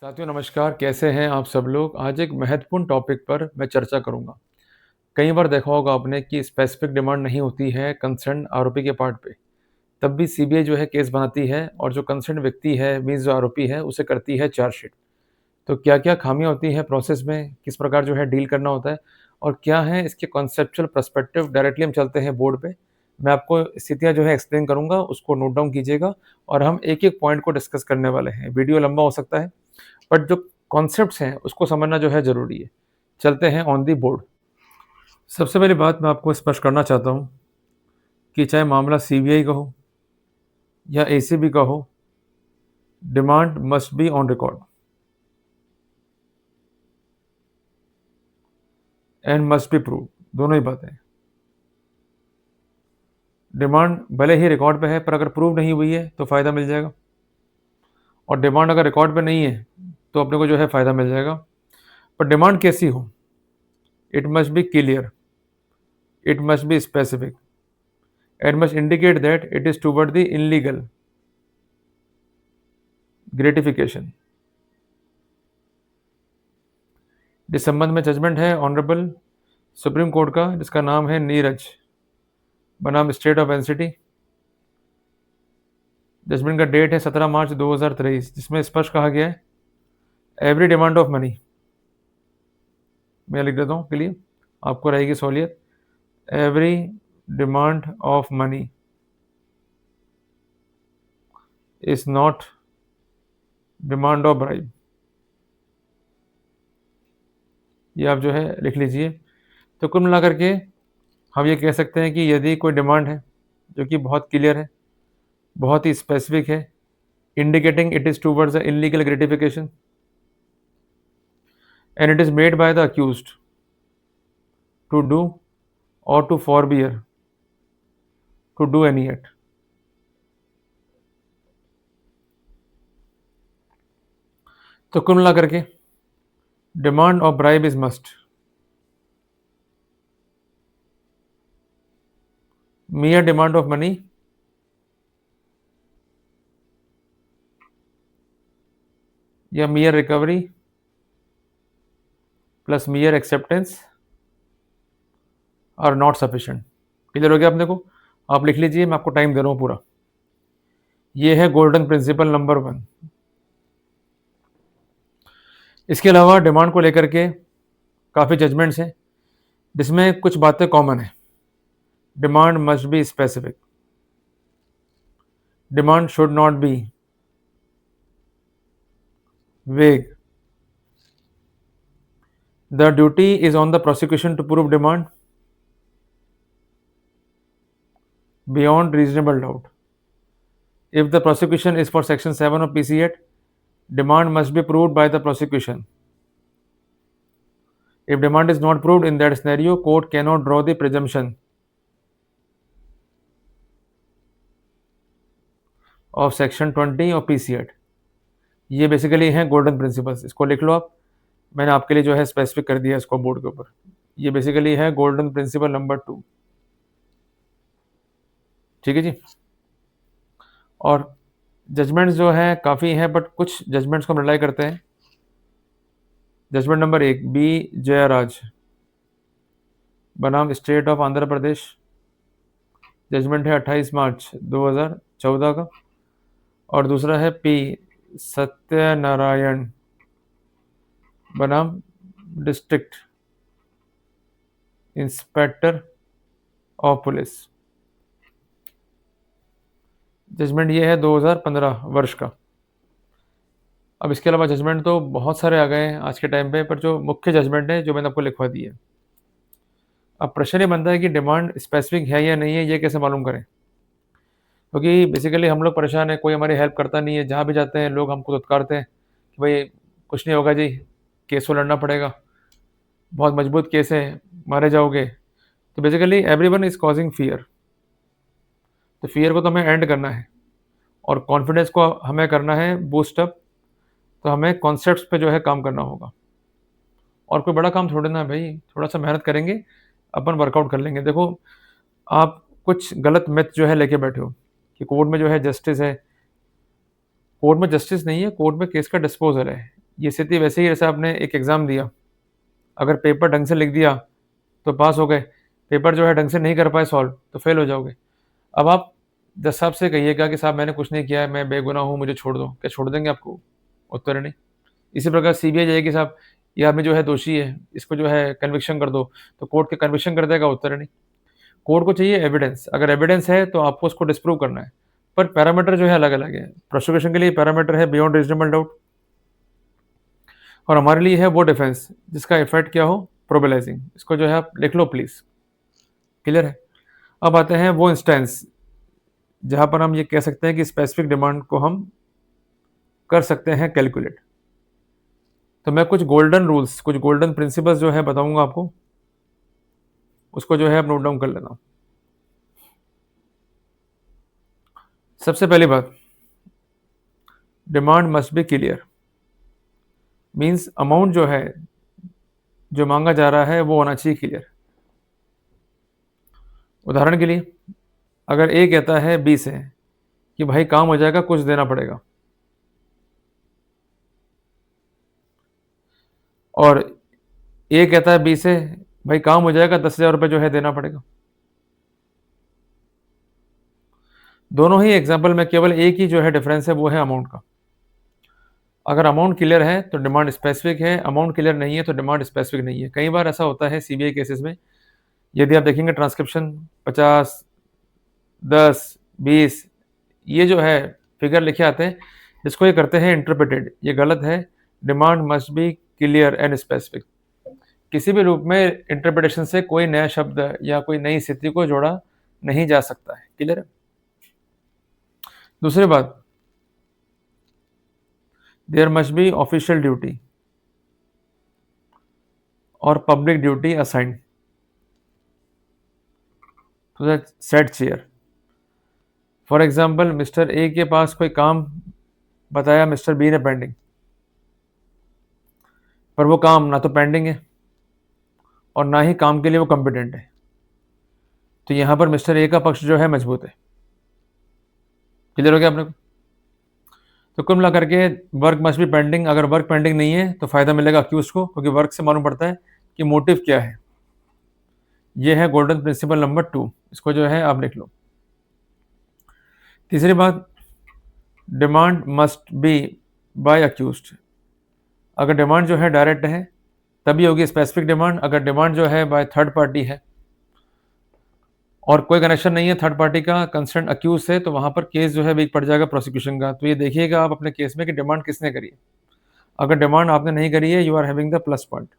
साथियों नमस्कार, कैसे हैं आप सब लोग? आज एक महत्वपूर्ण टॉपिक पर मैं चर्चा करूँगा। कई बार देखा होगा आपने कि स्पेसिफिक डिमांड नहीं होती है कंसर्न आरोपी के पार्ट पे, तब भी सीबीआई जो है केस बनाती है और जो कंसर्न व्यक्ति है मीन्स जो आरोपी है उसे करती है चार्जशीट। तो क्या-क्या खामियाँ होती हैं प्रोसेस में, किस प्रकार जो है डील करना होता है और क्या है इसके कॉन्सेप्चुअल पर्सपेक्टिव डायरेक्टली हम चलते हैं बोर्ड पे। मैं आपको स्थितियाँ जो है एक्सप्लेन करूँगा, उसको नोट डाउन कीजिएगा और हम एक-एक पॉइंट को डिस्कस करने वाले हैं। वीडियो लंबा हो सकता है बट जो कॉन्सेप्ट्स हैं उसको समझना जो है ज़रूरी है। चलते हैं ऑन द बोर्ड। सबसे पहली बात मैं आपको स्पष्ट करना चाहता हूँ कि चाहे मामला सीबीआई का हो या एसीबी का हो, demand must be on record and must be proved, दोनों ही बातें। डिमांड भले ही रिकॉर्ड पे है पर अगर प्रूव नहीं हुई है तो फ़ायदा मिल जाएगा और डिमांड अगर रिकॉर्ड पे नहीं है तो अपने को जो है फ़ायदा मिल जाएगा। पर डिमांड कैसी हो? It must be clear, it must be specific and must indicate that it is toward the illegal gratification. जिस संबंध में जजमेंट है ऑनरेबल सुप्रीम कोर्ट का, जिसका नाम है नीरज बनाम स्टेट ऑफ एनसीटी। जजमेंट का डेट है 17 मार्च 2023, जिसमें स्पष्ट कहा गया है एवरी डिमांड ऑफ मनी, मैं लिख देता हूँ के लिए आपको रहेगी सहूलियत। Every demand of money is not demand of bribe. ये आप जो है लिख लीजिए। तो कुल मिलाकर के हम ये कह सकते हैं कि यदि कोई डिमांड है जो कि बहुत क्लियर है, बहुत ही स्पेसिफिक है, indicating it is towards the illegal gratification and it is made by the accused to do or to forbear to do any act। तो कुल मिला करके demand of bribe is must. mere demand of money या mere recovery plus mere acceptance are not sufficient. Clear हो गया अपने को? आप लिख लीजिए, मैं आपको टाइम दे रहा हूँ पूरा। ये है गोल्डन प्रिंसिपल नंबर 1। इसके अलावा डिमांड को लेकर के काफ़ी जजमेंट्स हैं जिसमें कुछ बातें कॉमन है। Demand must be specific, demand should not be vague, the duty is on the prosecution to prove demand beyond reasonable doubt। If the prosecution is for section 7 of PC Act, demand must be proved by the prosecution। If demand is not proved in that scenario, court cannot draw the presumption of section 20 of PC Act। ये basically हैं golden principles, इसको लिख लो आप। मैंने आपके लिए जो है स्पेसिफिक कर दिया इसको बोर्ड के ऊपर। ये बेसिकली है गोल्डन प्रिंसिपल नंबर 2। ठीक है जी। और जजमेंट्स जो हैं काफ़ी हैं बट कुछ जजमेंट्स को हम रिलाई करते हैं। जजमेंट नंबर 1 बी जयराज बनाम state of Andhra Pradesh. Judgment है 28 मार्च 2014 का। और दूसरा है पी सत्यनारायण बनाम district inspector of police. Judgment ये है 2015 वर्ष का। अब इसके अलावा जजमेंट तो बहुत सारे आ गए हैं आज के टाइम पे, पर जो मुख्य जजमेंट है जो मैंने आपको लिखवा दी है। अब प्रश्न ये बनता है कि डिमांड स्पेसिफिक है या नहीं है, ये कैसे मालूम करें? क्योंकि बेसिकली हम लोग परेशान हैं, कोई हमारी हेल्प करता नहीं है। जहाँ भी जाते हैं लोग हमको धुतकारते हैं कि भाई कुछ नहीं होगा जी, केस को लड़ना पड़ेगा, बहुत मजबूत केस है, मारे जाओगे। तो basically everyone is causing fear. तो फियर को तो हमें एंड करना है और कॉन्फिडेंस को हमें करना है बूस्ट अप। तो हमें कॉन्सेप्ट्स पे जो है काम करना होगा और कोई बड़ा काम थोड़ी ना है भाई। थोड़ा सा मेहनत करेंगे, अपन वर्कआउट कर लेंगे। देखो, आप कुछ गलत मिथ जो है लेके बैठे हो कि कोर्ट में जो है जस्टिस है। कोर्ट में जस्टिस नहीं है, कोर्ट में केस का डिस्पोजल है। ये स्थिति वैसे ही जैसे आपने एक एग्ज़ाम दिया, अगर पेपर ढंग से लिख दिया तो पास हो गए, पेपर जो है ढंग से नहीं कर पाए सॉल्व तो फेल हो जाओगे। अब आप जज साहब से कहिएगा कि साहब मैंने कुछ नहीं किया है, मैं बेगुनाह हूँ, मुझे छोड़ दो, क्या छोड़ देंगे आपको? उत्तर है नहीं। इसी प्रकार सीबीआई जाएगी, साहब ये आदमी जो है दोषी है, इसको जो है कन्विक्शन कर दो, तो कोर्ट के कन्विक्शन कर देगा? उत्तर है नहीं। कोर्ट को चाहिए एविडेंस, अगर एविडेंस है तो आपको उसको डिस्प्रूव करना है, पर पैरामीटर जो है अलग-अलग है। प्रोसिक्यूशन के लिए पैरामीटर है बियॉन्ड रीजनेबल डाउट, और हमारे लिए है वो डिफेंस जिसका इफेक्ट क्या हो, प्रोबेलाइजिंग। इसको जो है आप लिख लो प्लीज। क्लियर है? अब आते हैं वो इंस्टेंस जहां पर हम ये कह सकते हैं कि स्पेसिफिक डिमांड को हम कर सकते हैं कैलकुलेट। तो मैं कुछ गोल्डन रूल्स, कुछ गोल्डन प्रिंसिपल्स जो है बताऊंगा आपको, उसको जो है आप नोट डाउन कर लेना। सबसे पहली बात, demand must B clear, means amount जो है जो मांगा जा रहा है वो होना चाहिए क्लियर। उदाहरण के लिए, अगर ए कहता है बी से कि भाई काम हो जाएगा, कुछ देना पड़ेगा, और ए कहता है बी से भाई काम हो जाएगा, 10,000 रुपये जो है देना पड़ेगा। दोनों ही एग्जाम्पल में केवल एक ही जो है डिफरेंस है, वो है अमाउंट का। अगर अमाउंट क्लियर है तो डिमांड स्पेसिफिक है, अमाउंट क्लियर नहीं है तो डिमांड स्पेसिफिक नहीं है। कई बार ऐसा होता है सीबीआई केसेस में, यदि आप देखेंगे ट्रांसक्रिप्शन 50, 10, 20, ये जो है फिगर लिखे आते हैं, जिसको ये करते हैं इंटरप्रेटेड, ये गलत है। Demand must B clear and specific. किसी भी रूप में इंटरप्रिटेशन से कोई नया शब्द या कोई नई स्थिति को जोड़ा नहीं जा सकता है। क्लियर है? दूसरी बात, there must be official duty और public duty assigned to the said chair. For example, mister A के पास कोई काम बताया मिस्टर बी ने पेंडिंग, पर वो काम ना तो पेंडिंग है और ना ही काम के लिए वो कॉम्पिटेंट है, तो यहां पर मिस्टर ए का पक्ष जो है मजबूत है। क्लियर हो गया आपने को? तो कुल मिलाकर के वर्क मस्ट बी पेंडिंग। अगर वर्क पेंडिंग नहीं है तो फायदा मिलेगा अक्यूज को, क्योंकि वर्क से मालूम पड़ता है कि मोटिव क्या है। यह है गोल्डन प्रिंसिपल नंबर 2, इसको जो है आप लिख लो। तीसरी बात, demand must be by accused. अगर डिमांड जो है डायरेक्ट है तभी होगी स्पेसिफिक डिमांड। अगर डिमांड जो है बाय थर्ड पार्टी है और कोई कनेक्शन नहीं है थर्ड पार्टी का, कंसर्न अक्यूज है, तो वहां पर केस जो है वीक पड़ जाएगा प्रोसिक्यूशन का। तो ये देखिएगा आप अपने केस में कि डिमांड किसने करी है। अगर डिमांड आपने नहीं करी है, you are having the plus point.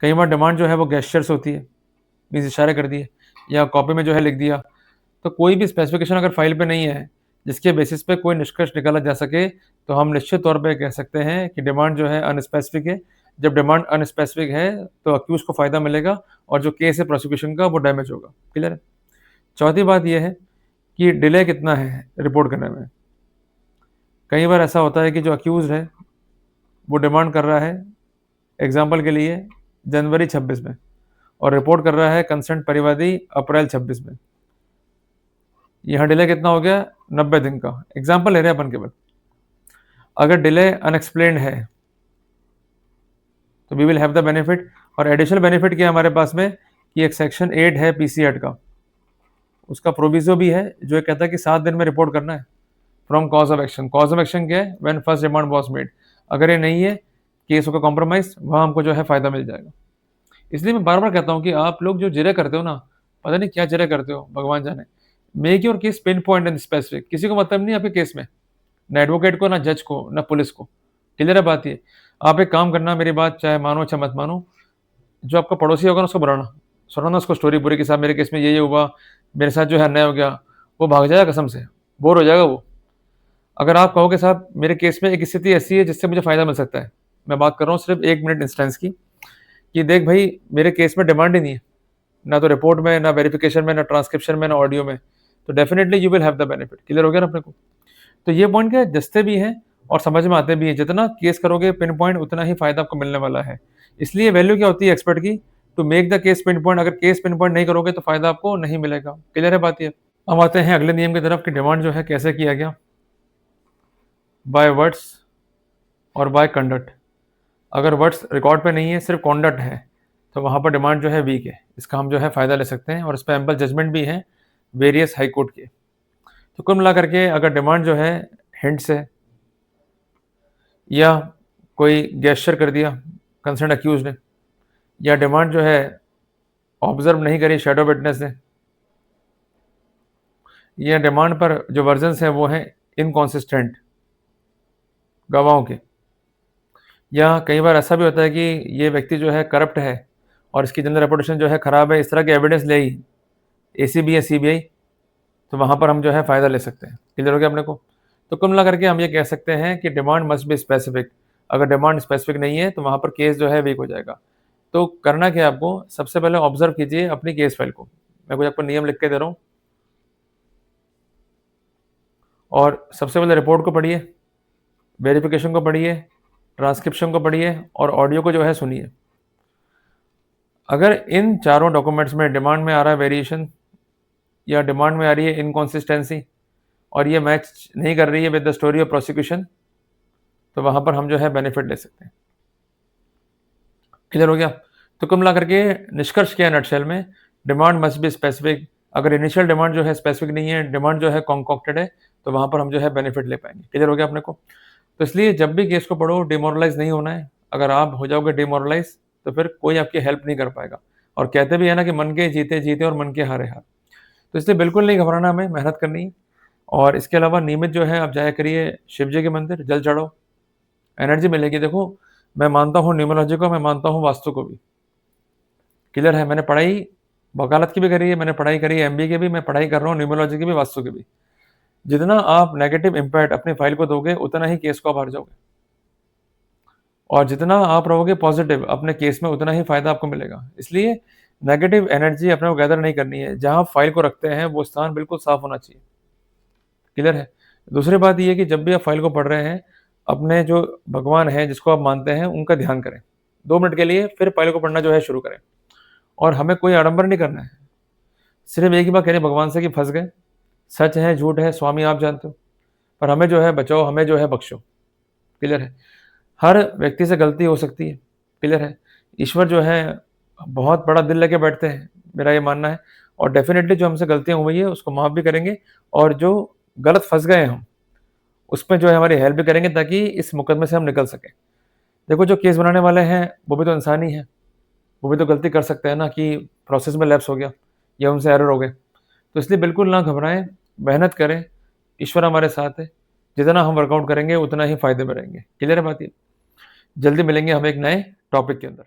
कई बार डिमांड जो है वो गेस्चर्स होती है, मीन्स इशारे कर दिए या कॉपी में जो है लिख दिया। तो कोई भी स्पेसिफिकेशन अगर फाइल पे नहीं है जिसके बेसिस पे कोई निष्कर्ष निकाला जा सके, तो हम निश्चित तौर पे कह सकते हैं कि डिमांड जो है अनस्पेसिफिक है। जब डिमांड अनस्पेसिफिक है तो अक्यूज को फायदा मिलेगा और जो केस है प्रोसिक्यूशन का वो डैमेज होगा। क्लियर है? चौथी बात यह है कि डिले कितना है रिपोर्ट करने में। कई बार ऐसा होता है कि जो अक्यूज है वो डिमांड कर रहा है, एग्जाम्पल के लिए जनवरी 26 में, और रिपोर्ट कर रहा है कंसेंट परिवादी अप्रैल 26 में। यहाँ डिले कितना हो गया? 90 दिन का। एग्जाम्पल ले रहे हैं अपन केवल। अगर डिले अनएक्सप्लेन्ड है तो we will have the benefit. और एडिशनल बेनिफिट क्या है हमारे पास में कि एक सेक्शन 8 है पीसी एक्ट का, उसका प्रोविजो भी है जो कहता है कि 7 दिन में रिपोर्ट करना है from cause of action. Cause of action क्या है? When first demand was made. अगर ये नहीं है, केस होगा कॉम्प्रोमाइज, वहाँ हमको जो है फायदा मिल जाएगा। इसलिए मैं बार बार कहता हूँ कि आप लोग जो जिरे करते हो ना, पता नहीं क्या जिरे करते हो, भगवान जाने। Make your case pin point and specific. किसी को मतलब नहीं आपके केस में, ना एडवोकेट को, ना जज को, ना पुलिस को। क्लियर है बात ये? आप एक काम करना, मेरी बात चाहे मानो चाहे मत मानो, जो आपका पड़ोसी होगा ना उसको बुलाना, सुनाना उसको स्टोरी पूरी के साथ, मेरे केस में ये हुआ, मेरे साथ जो है अन्याय हो गया। वो भाग जाएगा कसम से, बोर हो जाएगा वो। अगर आप कहोगे साहब मेरे केस में एक स्थिति ऐसी है जिससे मुझे फायदा मिल सकता है, मैं बात कर रहा हूँ सिर्फ 1 मिनट इंस्टेंस की, कि देख भाई मेरे केस में डिमांड ही नहीं है, ना तो रिपोर्ट में, ना वेरिफिकेशन में, ना ट्रांसक्रिप्शन में, ना ऑडियो में, तो definitely you will have the benefit. Clear हो गया ना अपने को? तो ये पॉइंट क्या जस्ते भी हैं और समझ में आते भी हैं। जितना केस करोगे पिन पॉइंट, उतना ही फायदा आपको मिलने वाला है। इसलिए वैल्यू क्या होती है एक्सपर्ट की? To make the case pin point. अगर केस पिन पॉइंट नहीं करोगे तो फायदा आपको नहीं मिलेगा। क्लियर है बात ये? अब आते हैं अगले नियम की तरफ कि डिमांड जो है कैसे किया गया, बाय वर्ड्स और बाय कंडक्ट। अगर वर्ड्स रिकॉर्ड पे नहीं है, सिर्फ कॉन्डक्ट है, तो वहाँ पर डिमांड जो है वीक है। इसका हम जो है फ़ायदा ले सकते हैं और इस पे एम्पल जजमेंट भी है वेरियस हाई कोर्ट के। तो कुल मिलाकर के अगर डिमांड जो है हिंट्स है या कोई गेस्चर कर दिया कंसर्न अक्यूज ने, या डिमांड जो है ऑब्जर्व नहीं करी शैडो विटनेस ने, या डिमांड पर जो वर्जन्स हैं वो हैं इनकॉन्सिस्टेंट गवाहों के, या कई बार ऐसा भी होता है कि ये व्यक्ति जो है करप्ट है और इसकी जनरल रेपुटेशन जो है ख़राब है, इस तरह के एविडेंस ले ही एसीबी या सीबीआई, तो वहाँ पर हम जो है फ़ायदा ले सकते हैं। क्लियर हो गया अपने को? तो कुल मिला करके हम ये कह सकते हैं कि डिमांड मस्ट बी स्पेसिफिक। अगर डिमांड स्पेसिफिक नहीं है तो वहाँ पर केस जो है वीक हो जाएगा। तो करना क्या है आपको, सबसे पहले ऑब्जर्व कीजिए अपनी केस फाइल को। मैं कुछ आपको नियम लिख के दे रहा हूँ और सबसे पहले रिपोर्ट को पढ़िए, वेरिफिकेशन को पढ़िए, ट्रांसक्रिप्शन को पढ़िए और ऑडियो को जो है सुनिए। अगर इन चारों डॉक्यूमेंट्स में डिमांड में आ रहा है वेरिएशन या डिमांड में आ रही है इनकॉन्सिस्टेंसी और ये मैच नहीं कर रही है with the story of prosecution, तो वहाँ पर हम जो है बेनिफिट ले सकते हैं। क्लियर हो गया? तो कुल मिला करके निष्कर्ष क्या है नटशेल में, डिमांड मस्ट बी स्पेसिफिक। अगर इनिशियल डिमांड जो है स्पेसिफिक नहीं है, डिमांड जो है कॉन्कॉक्टेड है, तो वहाँ पर हम जो है बेनिफिट ले पाएंगे। क्लियर हो गया अपने को? तो इसलिए जब भी केस को पढ़ो डिमोरलाइज नहीं होना है। अगर आप हो जाओगे डिमोरलाइज तो फिर कोई आपकी हेल्प नहीं कर पाएगा। और कहते भी है ना कि मन के जीते जीते और मन के हारे हार। तो इसलिए बिल्कुल नहीं घबराना, हमें मेहनत करनी है। और इसके अलावा नियमित जो है आप जाया करिए शिव जी के मंदिर, जल चढ़ाओ, एनर्जी मिलेगी। देखो मैं मानता हूँ न्यूमरोलॉजी को, मैं मानता हूँ वास्तु को भी। क्लियर है? मैंने पढ़ाई वकालत की भी करी है, मैंने पढ़ाई करी है एमबीए की भी, मैं पढ़ाई कर रहा हूँ न्यूमरोलॉजी की भी, वास्तु की भी। जितना आप नेगेटिव इम्पैक्ट अपनी फाइल को दोगे उतना ही केस को आप हार जाओगे, और जितना आप रहोगे पॉजिटिव अपने केस में उतना ही फायदा आपको मिलेगा। इसलिए नेगेटिव एनर्जी अपने को गैदर नहीं करनी है। जहाँ फाइल को रखते हैं वो स्थान बिल्कुल साफ होना चाहिए। क्लियर है? दूसरी बात ये है कि जब भी आप फाइल को पढ़ रहे हैं, अपने जो भगवान हैं जिसको आप मानते हैं उनका ध्यान करें 2 मिनट के लिए, फिर फाइल को पढ़ना जो है शुरू करें। और हमें कोई आडंबर नहीं करना है, सिर्फ एक ही बात कहनी है भगवान से कि फंस गए, सच है झूठ है स्वामी आप जानते हो, पर हमें जो है बचाओ, हमें जो है बख्शो। क्लियर है? हर व्यक्ति से गलती हो सकती है। क्लियर है? ईश्वर जो है बहुत बड़ा दिल लेके बैठते हैं, मेरा ये मानना है। और डेफिनेटली जो हमसे गलतियाँ हुई है उसको माफ़ भी करेंगे, और जो गलत फंस गए हम उसमें जो है हमारी हेल्प भी करेंगे ताकि इस मुकदमे से हम निकल सकें। देखो जो केस बनाने वाले हैं वो भी तो इंसान ही है, वो भी तो गलती कर सकते हैं ना कि प्रोसेस में लैप्स हो गया या उनसे एरर हो गए। तो इसलिए बिल्कुल ना घबराएं, मेहनत करें, ईश्वर हमारे साथ है। जितना हम वर्कआउट करेंगे उतना ही फ़ायदे में रहेंगे। क्लियर है बात ये? जल्दी मिलेंगे हम एक नए टॉपिक के अंदर।